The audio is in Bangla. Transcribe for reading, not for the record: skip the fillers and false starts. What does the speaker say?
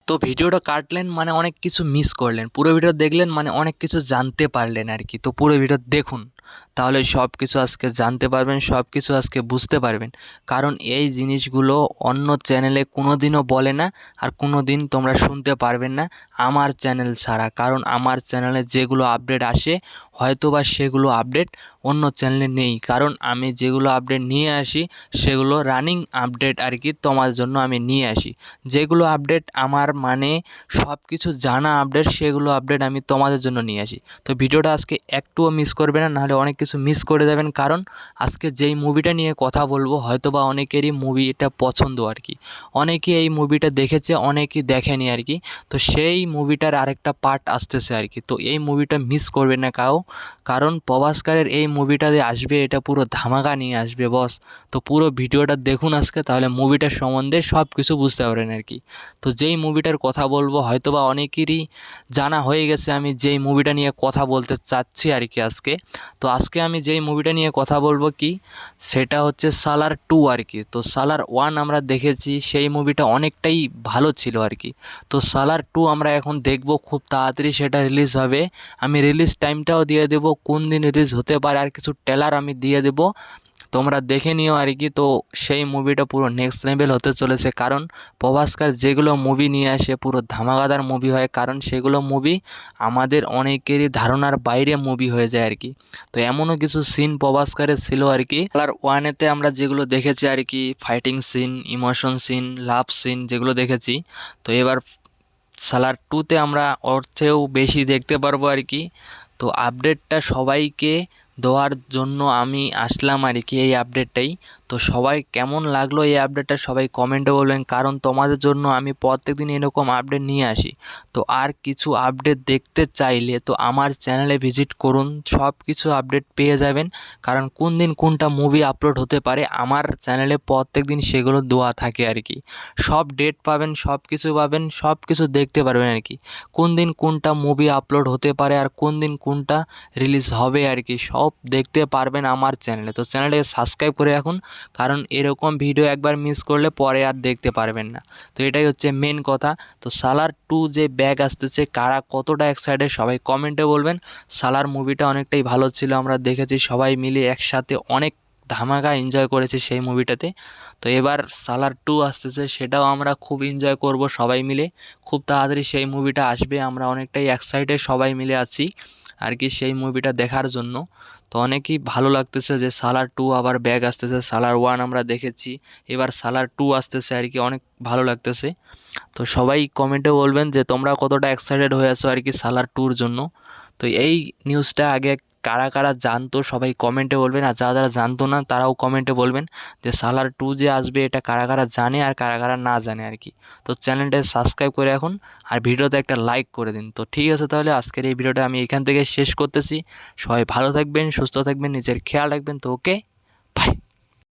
তো ভিডিওটা কাটলেন মানে অনেক কিছু মিস করলেন, পুরো ভিডিও দেখলেন মানে অনেক কিছু জানতে পারলেন আর কি। তো পুরো ভিডিও দেখুন, তাহলে সব কিছু আজকে জানতে পারবেন, সব কিছু আজকে বুঝতে পারবেন। কারণ এই জিনিসগুলো অন্য চ্যানেলে কোনো দিনও বলে না, আর কোনো দিন তোমরা শুনতে পারবেন না আমার চ্যানেল ছাড়া। কারণ আমার চ্যানেলে যেগুলো আপডেট আসে হয়তোবা সেগুলো আপডেট অন্য চ্যানেলে নেই। কারণ আমি যেগুলো আপডেট নিয়ে আসি সেগুলো রানিং আপডেট আর কি, তোমার জন্য আমি নিয়ে আসি। যেগুলো আপডেট আমার মানে সব কিছু জানা আপডেট, সেগুলো আপডেট আমি তোমাদের জন্য নিয়ে আসি। তো ভিডিওটা আজকে একটুও মিস করবে না, নাহলে অনেক কিছু মিস করে যাবেন। কারণ আজকে যেই মুভিটা নিয়ে কথা বলবো হয়তোবা অনেকেরই মুভি এটা পছন্দ আর কি, অনেকে এই মুভিটা দেখেছে, অনেকেই দেখেনি আর কি। তো সেই মুভিটার আরেকটা পার্ট আসতেছে আর কি। তো এই মুভিটা মিস করবে না কাও, কারণ প্রভাসকারের এই মুভিটা যে আসবে এটা পুরো ধামাকা নিয়ে আসবে বস। তো পুরো ভিডিওটা দেখুন আজকে, তাহলে মুভিটার সম্বন্ধে সব কিছু বুঝতে পারবেন আর কি। তো যেই মুভিটার কথা বলবো হয়তোবা অনেকেরই জানা হয়ে গেছে আমি যেই মুভিটা নিয়ে কথা বলতে চাচ্ছি আর কি আজকে। তো আজকে আমি যেই মুভিটা নিয়ে কথা বলবো কি, সেটা হচ্ছে সালার 2 আর কি। তো সালার 1 আমরা দেখেছি, সেই মুভিটা অনেকটাই ভালো ছিল আর কি। তো সালার 2 আমরা এখন দেখব, খুব তাড়াতাড়ি সেটা রিলিজ হবে। আমি রিলিজ টাইমটাও দিয়ে দেবো, কোন দিন রিলিজ হতে পারে, আর কিছু ট্রেলার আমি দিয়ে দেবো, তোমরা দেখে নিও আর কি। তো সেই মুভিটা পুরো নেক্সট লেভেল হতে চলেছে, কারণ প্রভাসকার যেগুলো মুভি নিয়ে আসে পুরো ধামাকাদার মুভি হয়, কারণ সেগুলো মুভি আমাদের অনেকেরই ধারণার বাইরে মুভি হয়ে যায় আর কি। তো এমনও কিছু সিন প্রভাসকারের ছিল আর কি, কালার ওয়ানেতে আমরা যেগুলো দেখেছি আর কি, fighting scene, emotion scene, love scene যেগুলো দেখেছি, তো এবার সালার 2তে আমরা ওর চেয়েও বেশি দেখতে পারবো আর কি। তো আপডেটটা সবাইকে দেওয়ার জন্য আমি আসলাম আর কি, এই আপডেটটাই। তো সবাই কেমন লাগলো এই আপডেটটা সবাই কমেন্টে বলবেন, কারণ তোমাদের জন্য আমি প্রত্যেকদিন এরকম আপডেট নিয়ে আসি। তো আর কিছু আপডেট দেখতে চাইলে তো আমার চ্যানেলে ভিজিট করুন, সব কিছু আপডেট পেয়ে যাবেন। কারণ কোন দিন কোনটা মুভি আপলোড হতে পারে আমার চ্যানেলে প্রত্যেক দিন সেগুলো দেওয়া থাকে আর কি। সব ডেট পাবেন, সব কিছু পাবেন, সব কিছু দেখতে পারবেন আর কি। কোন দিন কোনটা মুভি আপলোড হতে পারে আর কোন দিন কোনটা রিলিজ হবে আর কি, সব দেখতে পারবেন আমার চ্যানেলে। তো চ্যানেলটাকে সাবস্ক্রাইব করে রাখুন, কারণ এরকম ভিডিও একবার মিস করলে পরে আর দেখতে পারবেন না। তো এটাই হচ্ছে মেন কথা। তো সালার 2 যে ব্যাগ আসতেছে, কারা কতটা এক্সাইটেড সবাই কমেন্টে বলবেন। সালার মুভিটা অনেকটাই ভালো ছিল, আমরা দেখেছি সবাই মিলে একসাথে অনেক ধামাকা এনজয় করেছি সেই মুভিটাতে। তো এবার সালার 2 আসতেছে, সেটাও আমরা খুব এনজয় করব সবাই মিলে। খুব তাড়াতাড়ি সেই মুভিটা আসবে, আমরা অনেকটাই এক্সাইটেড সবাই মিলে আছি আর কি সেই মুভিটা দেখার জন্য। তো অনেকই ভালো লাগতেছে যে সালার 2 আবার ব্যাগ আসতেছে, সালার 1 আমরা দেখেছি, এবার সালার 2 আসতেছে আর কি, অনেক ভালো লাগতেছে। তো সবাই কমেন্টে বলবেন যে তোমরা কতটা এক্সাইটেড হয়ে আছো আর কি সালার 2-র জন্য। তো এই নিউজটা আগে কারা কারা জানতো সবাই কমেন্টে বলবেন, আর যারা যারা জানতো না তারাও কমেন্টে বলবেন যে সালার 2 যে আসবে এটা কারা কারা জানে আর কারা কারা না জানে আর কি। তো চ্যানেলটা সাবস্ক্রাইব করে এখন, আর ভিডিওতে একটা লাইক করে দিন। তো ঠিক আছে, তাহলে আজকের এই ভিডিওটা আমি এখান থেকে শেষ করতেছি। সবাই ভালো থাকবেন, সুস্থ থাকবেন, নিজের খেয়াল রাখবেন। তো ওকে, বাই।